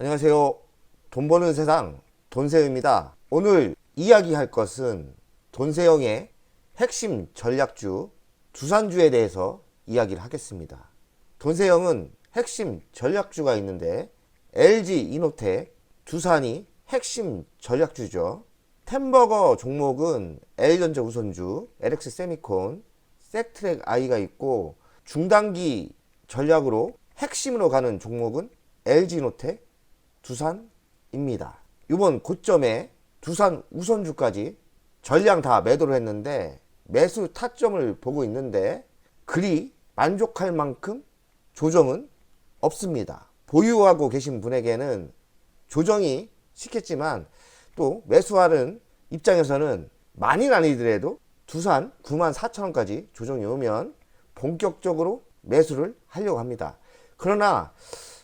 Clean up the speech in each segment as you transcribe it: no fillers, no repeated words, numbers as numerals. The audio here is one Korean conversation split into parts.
안녕하세요. 돈 버는 세상 돈세영입니다. 오늘 이야기할 것은 돈세영의 핵심 전략주 두산주에 대해서 이야기를 하겠습니다. 돈세영은 핵심 전략주가 있는데 LG이노텍, 두산이 핵심 전략주죠. 템버거 종목은 L전자 우선주, LX 세미콘, 섹트랙 I가 있고 중단기 전략으로 핵심으로 가는 종목은 LG이노텍, 두산입니다. 이번 고점에 두산 우선주까지 전량 다 매도를 했는데 매수 타점을 보고 있는데 그리 만족할 만큼 조정은 없습니다. 보유하고 계신 분에게는 조정이 쉽겠지만 또 매수하는 입장에서는 많이는 아니더라도 두산 94,000원까지 조정이 오면 본격적으로 매수를 하려고 합니다. 그러나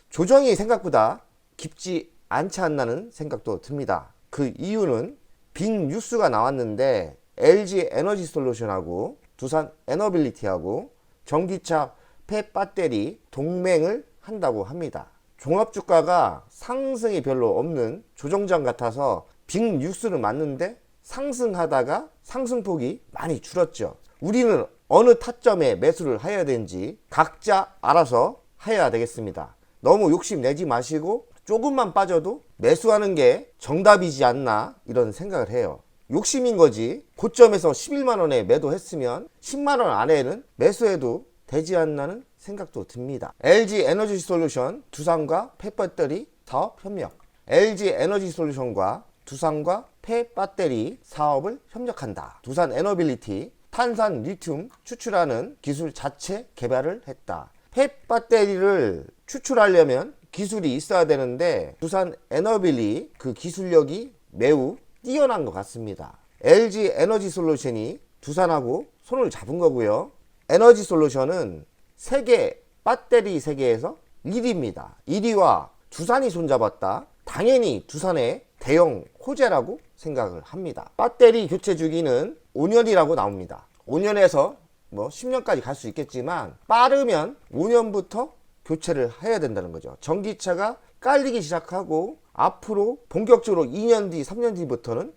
조정이 생각보다 깊지 않지 않나는 생각도 듭니다. 그 이유는 빅 뉴스가 나왔는데 LG 에너지 솔루션하고 두산 에너빌리티하고 전기차 폐배터리 동맹을 한다고 합니다. 종합주가가 상승이 별로 없는 조정장 같아서 빅 뉴스는 맞는데 상승하다가 상승폭이 많이 줄었죠. 우리는 어느 타점에 매수를 해야 되는지 각자 알아서 해야 되겠습니다. 너무 욕심내지 마시고 조금만 빠져도 매수하는 게 정답이지 않나 이런 생각을 해요. 욕심인 거지. 고점에서 11만원에 매도했으면 10만원 안에는 매수해도 되지 않나는 생각도 듭니다. LG 에너지 솔루션 두산과 폐배터리 사업 협력. LG 에너지 솔루션과 두산과 폐배터리 사업을 협력한다. 두산 에너빌리티 탄산 리튬 추출하는 기술 자체 개발을 했다. 폐배터리를 추출하려면 기술이 있어야 되는데 두산 에너빌리 그 기술력이 매우 뛰어난 것 같습니다. LG 에너지 솔루션이 두산하고 손을 잡은 거고요. 에너지 솔루션은 세계 배터리 세계에서 1위입니다. 1위와 두산이 손잡았다. 당연히 두산의 대형 호재라고 생각을 합니다. 배터리 교체 주기는 5년이라고 나옵니다. 5년에서 10년까지 갈 수 있겠지만 빠르면 5년부터 교체를 해야 된다는 거죠. 전기차가 깔리기 시작하고 앞으로 본격적으로 2년 뒤, 3년 뒤부터는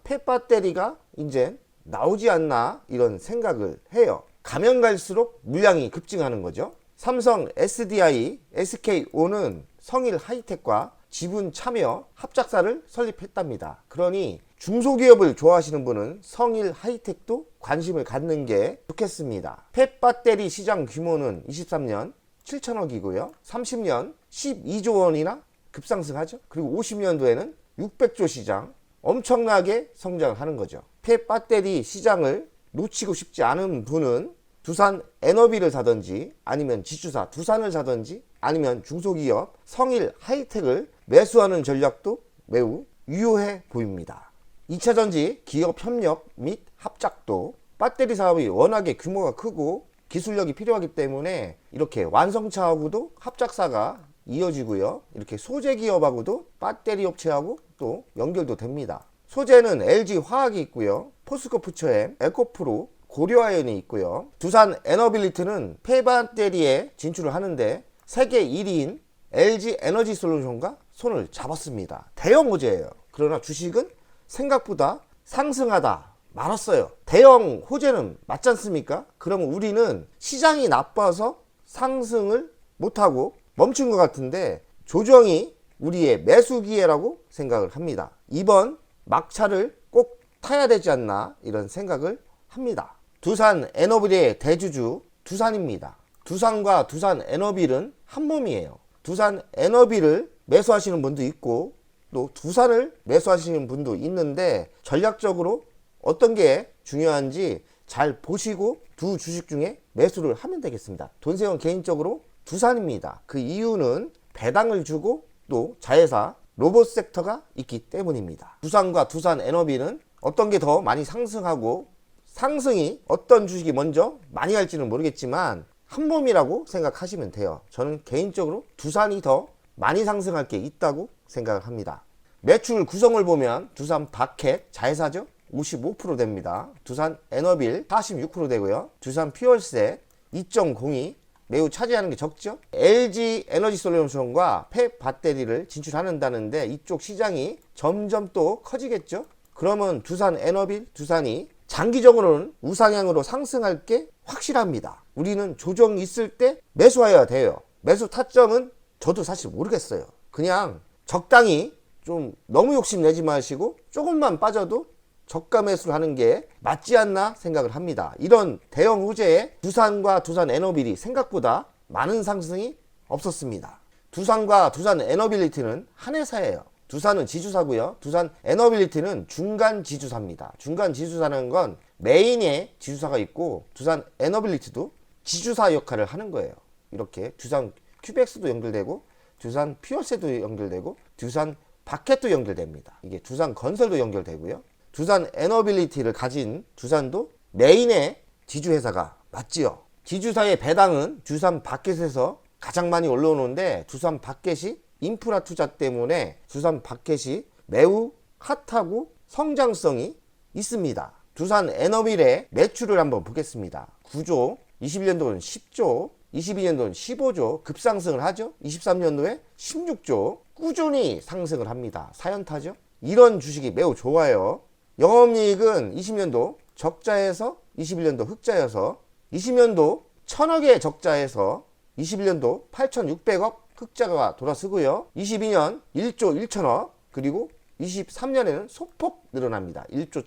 폐배터리가 이제 나오지 않나 이런 생각을 해요. 가면 갈수록 물량이 급증하는 거죠. 삼성 SDI, SKO는 성일 하이텍과 지분 참여 합작사를 설립했답니다. 그러니 중소기업을 좋아하시는 분은 성일 하이텍도 관심을 갖는 게 좋겠습니다. 폐배터리 시장 규모는 23년 7천억이고요. 30년 12조 원이나 급상승하죠. 그리고 50년도에는 600조 시장 엄청나게 성장을 하는 거죠. 폐배터리 시장을 놓치고 싶지 않은 분은 두산 에너비를 사든지 아니면 지주사 두산을 사든지 아니면 중소기업 성일 하이텍을 매수하는 전략도 매우 유효해 보입니다. 2차전지 기업 협력 및 합작도 배터리 사업이 워낙에 규모가 크고 기술력이 필요하기 때문에 이렇게 완성차하고도 합작사가 이어지고요. 이렇게 소재 기업하고도 배터리 업체하고 또 연결도 됩니다. 소재는 LG 화학이 있고요. 포스코 푸처엠, 에코프로, 고려아연이 있고요. 두산 에너빌리티는 폐배터리에 진출을 하는데 세계 1위인 LG 에너지 솔루션과 손을 잡았습니다. 대형 호재예요. 그러나 주식은 생각보다 상승하다 말았어요. 대형 호재는 맞지 않습니까? 그러면 우리는 시장이 나빠서 상승을 못하고 멈춘 것 같은데 조정이 우리의 매수 기회라고 생각을 합니다. 이번 막차를 꼭 타야 되지 않나 이런 생각을 합니다. 두산 에너빌의 대주주 두산입니다. 두산과 두산 에너빌은 한 몸이에요. 두산 에너빌을 매수하시는 분도 있고 또 두산을 매수하시는 분도 있는데 전략적으로 어떤 게 중요한지 잘 보시고 두 주식 중에 매수를 하면 되겠습니다. 돈세영 개인적으로 두산입니다. 그 이유는 배당을 주고 또 자회사 로봇 섹터가 있기 때문입니다. 두산과 두산 에너비는 어떤 게 더 많이 상승하고 상승이 어떤 주식이 먼저 많이 갈지는 모르겠지만 한 몸이라고 생각하시면 돼요. 저는 개인적으로 두산이 더 많이 상승할 게 있다고 생각을 합니다. 매출 구성을 보면 두산 바켓 자회사죠. 55% 됩니다. 두산 에너빌 46% 되고요. 두산 퓨얼셋 2.02 매우 차지하는 게 적죠. LG 에너지솔루션과 폐 배터리를 진출한다는데 이쪽 시장이 점점 또 커지겠죠. 그러면 두산 에너빌, 두산이 장기적으로는 우상향으로 상승할 게 확실합니다. 우리는 조정이 있을 때 매수해야 돼요. 매수 타점은 저도 사실 모르겠어요. 그냥 적당히 좀 너무 욕심내지 마시고 조금만 빠져도 저가 매수를 하는 게 맞지 않나 생각을 합니다. 이런 대형 호재에 두산과 두산 에너빌이 생각보다 많은 상승이 없었습니다. 두산과 두산 에너빌리티는 한 회사예요. 두산은 지주사고요. 두산 에너빌리티는 중간 지주사입니다. 중간 지주사라는 건 메인에 지주사가 있고 두산 에너빌리티도 지주사 역할을 하는 거예요. 이렇게 두산 큐백스도 연결되고 두산 퓨어세도 연결되고 두산 바켓도 연결됩니다. 이게 두산 건설도 연결되고요. 두산 에너빌리티를 가진 두산도 메인의 지주회사가 맞지요. 지주사의 배당은 두산 바켓에서 가장 많이 올라오는데 두산 바켓이 인프라 투자 때문에 두산 바켓이 매우 핫하고 성장성이 있습니다. 두산 에너빌의 매출을 한번 보겠습니다. 9조, 21년도는 10조, 22년도는 15조 급상승을 하죠. 23년도에 16조 꾸준히 상승을 합니다. 사연타죠. 이런 주식이 매우 좋아요. 영업이익은 20년도 적자에서 21년도 흑자여서 20년도 1000억의 적자에서 21년도 8600억 흑자가 돌아서고요. 22년 1조 1천억 그리고 23년에는 소폭 늘어납니다. 1조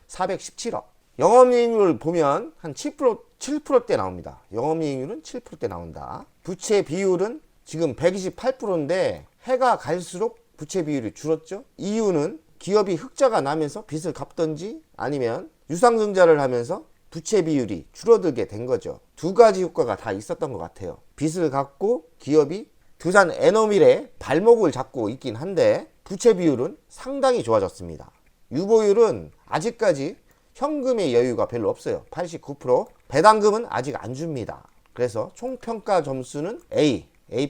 1417억. 영업이익률을 보면 한 7%대 나옵니다. 영업이익률은 7%대 나온다. 부채 비율은 지금 128%인데 해가 갈수록 부채 비율이 줄었죠. 이유는 기업이 흑자가 나면서 빚을 갚던지 아니면 유상증자를 하면서 부채 비율이 줄어들게 된 거죠. 두 가지 효과가 다 있었던 것 같아요. 빚을 갚고 기업이 두산 에너빌의 발목을 잡고 있긴 한데 부채 비율은 상당히 좋아졌습니다. 유보율은 아직까지 현금의 여유가 별로 없어요. 89%. 배당금은 아직 안 줍니다. 그래서 총평가 점수는 A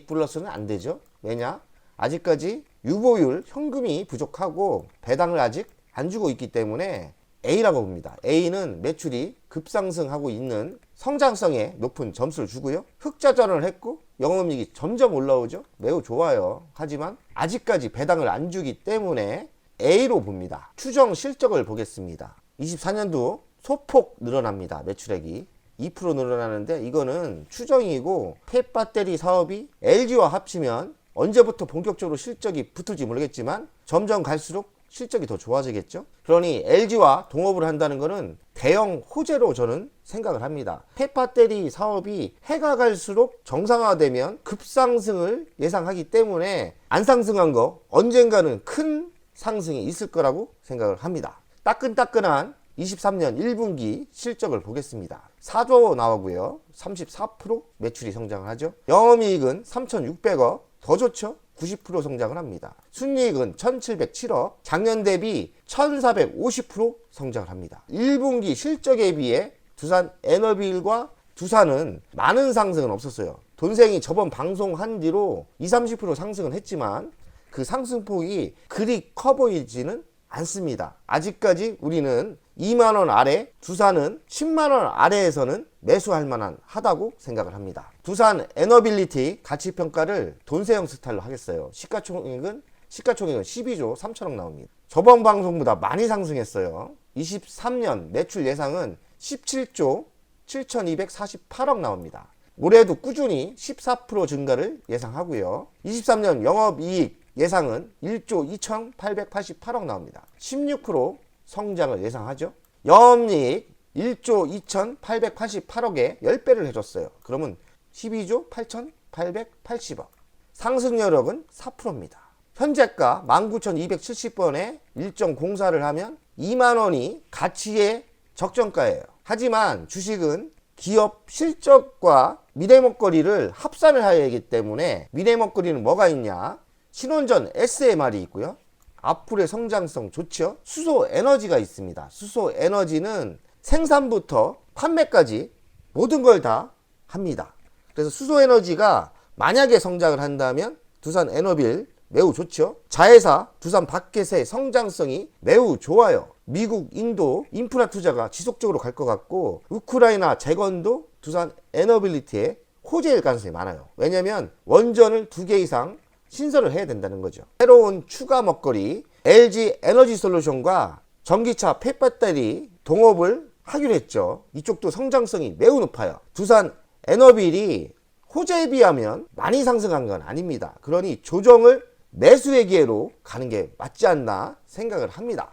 플러스는 안 되죠. 왜냐? 아직까지 유보율 현금이 부족하고 배당을 아직 안 주고 있기 때문에 A라고 봅니다. A는 매출이 급상승하고 있는 성장성에 높은 점수를 주고요. 흑자 전환을 했고 영업이익이 점점 올라오죠. 매우 좋아요. 하지만 아직까지 배당을 안 주기 때문에 A로 봅니다. 추정 실적을 보겠습니다. 24년도 소폭 늘어납니다. 매출액이 2% 늘어나는데 이거는 추정이고 폐배터리 사업이 LG와 합치면 언제부터 본격적으로 실적이 붙을지 모르겠지만 점점 갈수록 실적이 더 좋아지겠죠. 그러니 LG와 동업을 한다는 것은 대형 호재로 저는 생각을 합니다. 폐배터리 사업이 해가 갈수록 정상화되면 급상승을 예상하기 때문에 안 상승한 거 언젠가는 큰 상승이 있을 거라고 생각을 합니다. 따끈따끈한 23년 1분기 실적을 보겠습니다. 4조 나오고요. 34% 매출이 성장을 하죠. 영업이익은 3,600억 더 좋죠. 90% 성장을 합니다. 순이익은 1,707억 작년 대비 1,450% 성장을 합니다. 1분기 실적에 비해 두산 에너빌과 두산은 많은 상승은 없었어요. 돈생이 저번 방송한 뒤로 20, 30% 상승은 했지만 그 상승폭이 그리 커 보이지는 않습니다. 아직까지 우리는 2만원 아래, 두산은 10만원 아래에서는 매수할 만한 하다고 생각을 합니다. 두산 에너빌리티 가치평가를 돈세형 스타일로 하겠어요. 시가총액은 12조 3천억 나옵니다. 저번 방송보다 많이 상승했어요. 23년 매출 예상은 17조 7,248억 나옵니다. 올해도 꾸준히 14% 증가를 예상하고요. 23년 영업이익 예상은 1조 2,888억 나옵니다. 16% 성장을 예상하죠. 영업이익 1조 2,888억에 10배를 해줬어요. 그러면 12조 8,880억. 상승여력은 4%입니다. 현재가 19,270번에 일정 공사를 하면 2만원이 가치의 적정가예요. 하지만 주식은 기업 실적과 미래먹거리를 합산을 해야 하기 때문에 미래먹거리는 뭐가 있냐? 신원전 SMR이 있고요. 앞으로의 성장성 좋죠. 수소에너지가 있습니다. 수소에너지는 생산부터 판매까지 모든 걸 다 합니다. 그래서 수소에너지가 만약에 성장을 한다면 두산 에너빌 매우 좋죠. 자회사 두산 바켓의 성장성이 매우 좋아요. 미국, 인도 인프라 투자가 지속적으로 갈 것 같고 우크라이나 재건도 두산 에너빌리티의 호재일 가능성이 많아요. 왜냐면 원전을 2개 이상 신설을 해야 된다는 거죠. 새로운 추가 먹거리 LG 에너지 솔루션과 전기차 폐배터리 동업을 하기로 했죠. 이쪽도 성장성이 매우 높아요. 두산 에너빌이 호재에 비하면 많이 상승한 건 아닙니다. 그러니 조정을 매수의 기회로 가는 게 맞지 않나 생각을 합니다.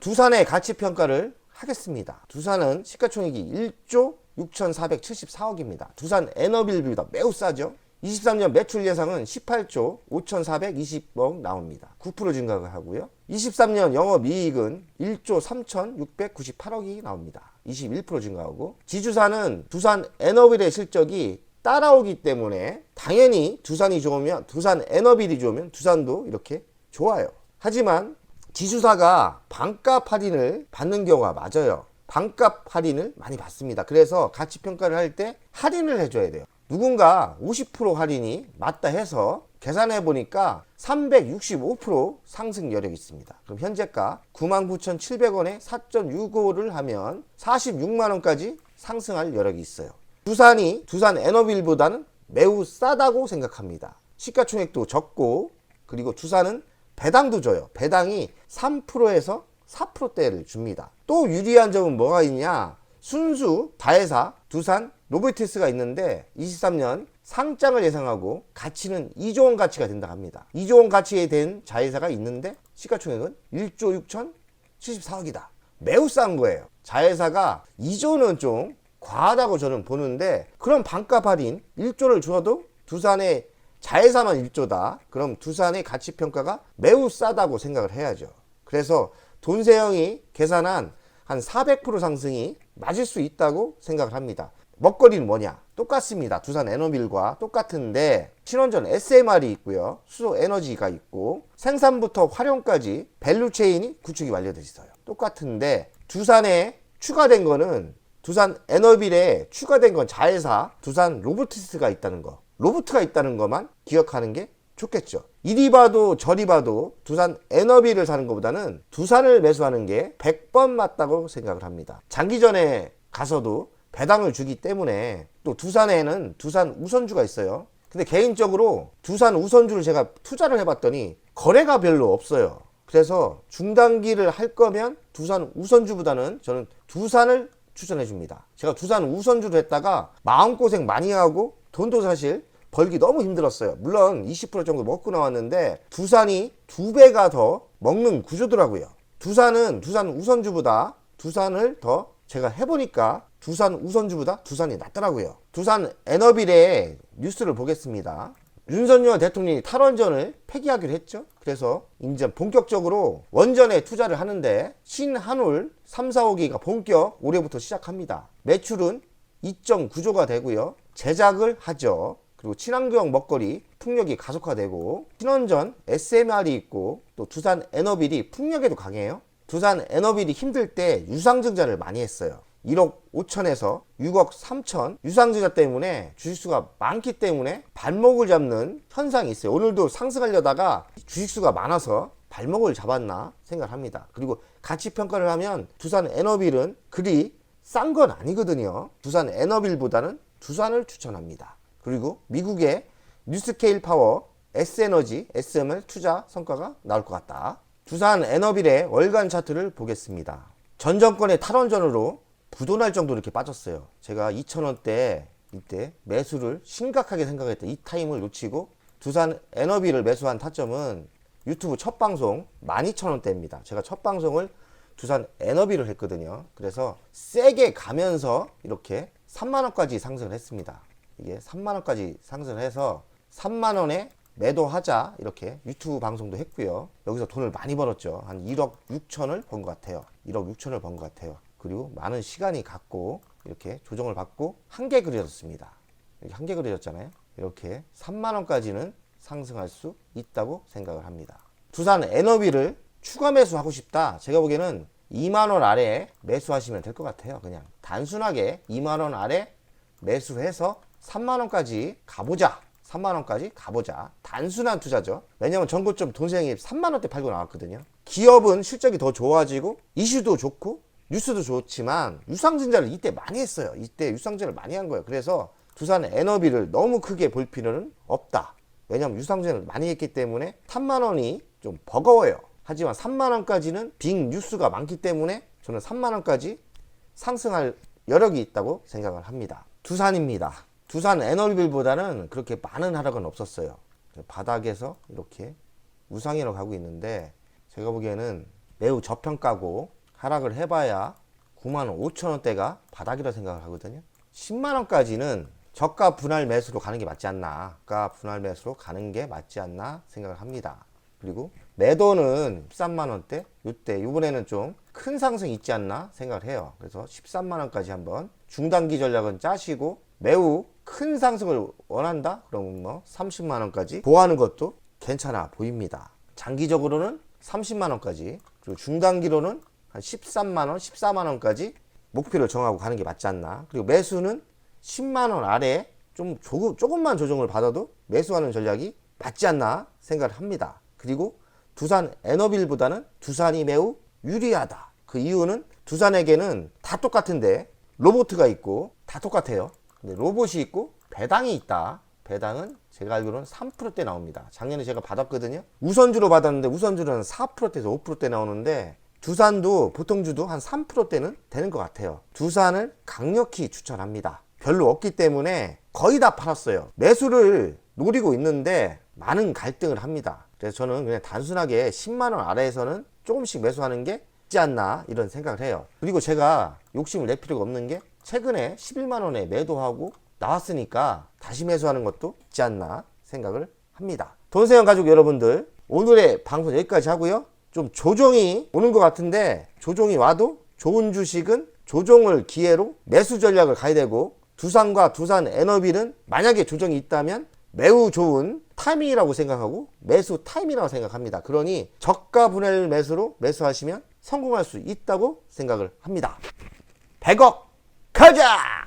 두산의 가치평가를 하겠습니다. 두산은 시가총액이 1조 6,474억입니다. 두산 에너빌보다 매우 싸죠. 23년 매출 예상은 18조 5,420억 나옵니다. 9% 증가를 하고요. 23년 영업이익은 1조 3,698억이 나옵니다. 21% 증가하고, 지주사는 두산 에너빌의 실적이 따라오기 때문에 당연히 두산이 좋으면, 두산 에너빌이 좋으면 두산도 이렇게 좋아요. 하지만 지주사가 반값 할인을 받는 경우가 맞아요. 반값 할인을 많이 받습니다. 그래서 가치평가를 할 때 할인을 해줘야 돼요. 누군가 50% 할인이 맞다 해서 계산해 보니까 365% 상승 여력이 있습니다. 그럼 현재가 99,700원에 4.65를 하면 46만원까지 상승할 여력이 있어요. 두산이 두산 에너빌보다는 매우 싸다고 생각합니다. 시가총액도 적고, 그리고 두산은 배당도 줘요. 배당이 3%에서 4%대를 줍니다. 또 유리한 점은 뭐가 있냐? 순수 자회사 두산 로보티스가 있는데 23년 상장을 예상하고 가치는 2조 원 가치가 된다 합니다. 2조 원 가치에 된 자회사가 있는데 시가총액은 1조 6,074억이다. 매우 싼 거예요. 자회사가 2조는 좀 과하다고 저는 보는데, 그럼 반값 할인 1조를 줘도 두산의 자회사만 1조다. 그럼 두산의 가치평가가 매우 싸다고 생각을 해야죠. 그래서 돈세영이 계산한 한 400% 상승이 맞을 수 있다고 생각을 합니다. 먹거리는 뭐냐? 똑같습니다. 두산 에너빌과 똑같은데 친원전 SMR이 있고요. 수소 에너지가 있고 생산부터 활용까지 밸류체인이 구축이 완료되어 있어요. 똑같은데 두산에 추가된 거는, 두산 에너빌에 추가된 건 자회사 두산 로보티스가 있다는 거, 로보트가 있다는 것만 기억하는 게 좋겠죠. 이리 봐도 저리 봐도 두산 에너빌을 사는 것보다는 두산을 매수하는 게 100번 맞다고 생각을 합니다. 장기전에 가서도 배당을 주기 때문에, 또 두산에는 두산 우선주가 있어요. 근데 개인적으로 두산 우선주를 제가 투자를 해봤더니 거래가 별로 없어요. 그래서 중단기를 할 거면 두산 우선주보다는 저는 두산을 추천해 줍니다. 제가 두산 우선주를 했다가 마음고생 많이 하고 돈도 사실 벌기 너무 힘들었어요. 물론 20% 정도 먹고 나왔는데 두산이 2배가 더 먹는 구조더라고요. 두산은 두산 우선주보다, 두산을 더 제가 해보니까 두산 우선주보다 두산이 낫더라고요. 두산 에너빌의 뉴스를 보겠습니다. 윤석열 대통령이 탈원전을 폐기하기로 했죠. 그래서 이제 본격적으로 원전에 투자를 하는데 신한울 3, 4호기가 본격 올해부터 시작합니다. 매출은 2.9조가 되고요. 제작을 하죠. 그리고 친환경 먹거리 풍력이 가속화되고, 신원전 SMR이 있고, 또 두산 에너빌이 풍력에도 강해요. 두산 에너빌이 힘들 때 유상증자를 많이 했어요. 1억 5천에서 6억 3천 유상증자 때문에 주식수가 많기 때문에 발목을 잡는 현상이 있어요. 오늘도 상승하려다가 주식수가 많아서 발목을 잡았나 생각합니다. 그리고 가치평가를 하면 두산 에너빌은 그리 싼 건 아니거든요. 두산 에너빌보다는 두산을 추천합니다. 그리고 미국의 뉴스케일 파워 S에너지 SMR 투자 성과가 나올 것 같다. 두산 에너빌의 월간 차트를 보겠습니다. 전 정권의 탈원전으로 부도날 정도로 이렇게 빠졌어요. 제가 2,000원대 이때 매수를 심각하게 생각했던 이 타임을 놓치고 두산 에너빌을 매수한 타점은 유튜브 첫 방송 12,000원대입니다. 제가 첫 방송을 두산 에너빌을 했거든요. 그래서 세게 가면서 이렇게 3만원까지 상승을 했습니다. 이게 3만원까지 상승해서 3만원에 매도하자 이렇게 유튜브 방송도 했고요. 여기서 돈을 많이 벌었죠. 한 1억 6천을 번 것 같아요. 1억 6천을 번 것 같아요. 그리고 많은 시간이 갔고 이렇게 조정을 받고 한개 그려졌습니다. 이렇게 한개 그려졌잖아요. 이렇게 3만원까지는 상승할 수 있다고 생각을 합니다. 두산 에너빌을 추가 매수하고 싶다. 제가 보기에는 2만원 아래에 매수하시면 될 것 같아요. 그냥 단순하게 2만원 아래 매수해서 3만원까지 가보자. 3만원까지 가보자. 단순한 투자죠. 왜냐면 전고점 돈세영이 3만원대 팔고 나왔거든요. 기업은 실적이 더 좋아지고 이슈도 좋고 뉴스도 좋지만 유상증자를 이때 많이 했어요. 이때 유상증자를 많이 한 거예요. 그래서 두산 에너비를 너무 크게 볼 필요는 없다. 왜냐하면 유상증을 많이 했기 때문에 3만원이 좀 버거워요. 하지만 3만원까지는 빅 뉴스가 많기 때문에 저는 3만원까지 상승할 여력이 있다고 생각을 합니다. 두산입니다. 두산 에너비보다는 그렇게 많은 하락은 없었어요. 바닥에서 이렇게 우상향으로 가고 있는데 제가 보기에는 매우 저평가고 하락을 해봐야 9만 5천 원대가 바닥이라고 생각을 하거든요. 10만 원까지는 저가 분할 매수로 가는 게 맞지 않나, 저가 분할 매수로 가는 게 맞지 않나 생각을 합니다. 그리고 매도는 13만 원대, 이때 이번에는 좀 큰 상승이 있지 않나 생각을 해요. 그래서 13만 원까지 한번 중단기 전략은 짜시고, 매우 큰 상승을 원한다? 그러면 뭐 30만 원까지 보하는 것도 괜찮아 보입니다. 장기적으로는 30만 원까지, 그리고 중단기로는 한 13만 원, 14만 원까지 목표를 정하고 가는 게 맞지 않나. 그리고 매수는 10만 원 아래에 좀 조금만 조정을 받아도 매수하는 전략이 맞지 않나 생각을 합니다. 그리고 두산 에너빌보다는 두산이 매우 유리하다. 그 이유는 두산에게는 다 똑같은데 로봇가 있고 다 똑같아요. 근데 로봇이 있고 배당이 있다. 배당은 제가 알기로는 3%대 나옵니다. 작년에 제가 받았거든요. 우선주로 받았는데 우선주는 4%대에서 5%대 나오는데 두산도 보통주도 한 3%대는 되는 것 같아요. 두산을 강력히 추천합니다. 별로 없기 때문에 거의 다 팔았어요. 매수를 노리고 있는데 많은 갈등을 합니다. 그래서 저는 그냥 단순하게 10만 원 아래에서는 조금씩 매수하는 게 있지 않나 이런 생각을 해요. 그리고 제가 욕심을 낼 필요가 없는 게 최근에 11만 원에 매도하고 나왔으니까 다시 매수하는 것도 있지 않나 생각을 합니다. 돈세영 가족 여러분들, 오늘의 방송 여기까지 하고요. 좀 조정이 오는 것 같은데 조정이 와도 좋은 주식은 조정을 기회로 매수 전략을 가야 되고, 두산과 두산 에너비는 만약에 조정이 있다면 매우 좋은 타이밍이라고 생각하고 매수 타이밍이라고 생각합니다. 그러니 저가 분할 매수로 매수하시면 성공할 수 있다고 생각을 합니다. 100억 가자!